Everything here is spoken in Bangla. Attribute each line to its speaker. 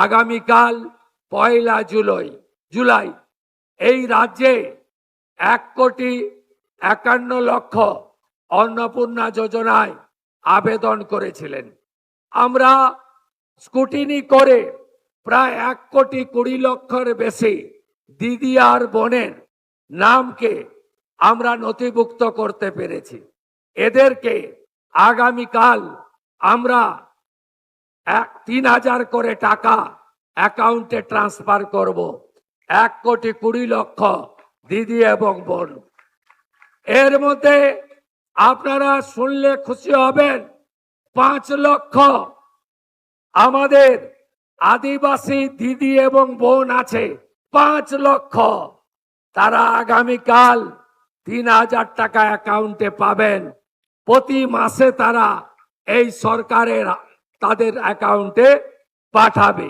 Speaker 1: আগামীকাল 1 জুলাই এই রাজ্যে 1,51,00,000 অন্নপূর্ণা যোজনায় আবেদন করেছিলেন। আমরা স্কুটিনি করে প্রায় 1,20,00,000 বেশি দিদি আর বোনের নামকে আমরা নথিভুক্ত করতে পেরেছি। এদেরকে আগামীকাল আমরা 3,000 করে টাকা অ্যাকাউন্টে ট্রান্সফার করব। 1,20,00,000 দিদি এবং বোন। এর মধ্যে আপনারা শুনলে খুশি হবেন, 5 লক্ষ আমাদের আদিবাসী দিদি এবং বোন আছে। 5 লক্ষ তারা আগামীকাল 3,000 টাকা অ্যাকাউন্টে পাবেন। প্রতি মাসে তারা এই সরকারের তাদের অ্যাকাউন্টে পাঠাবে।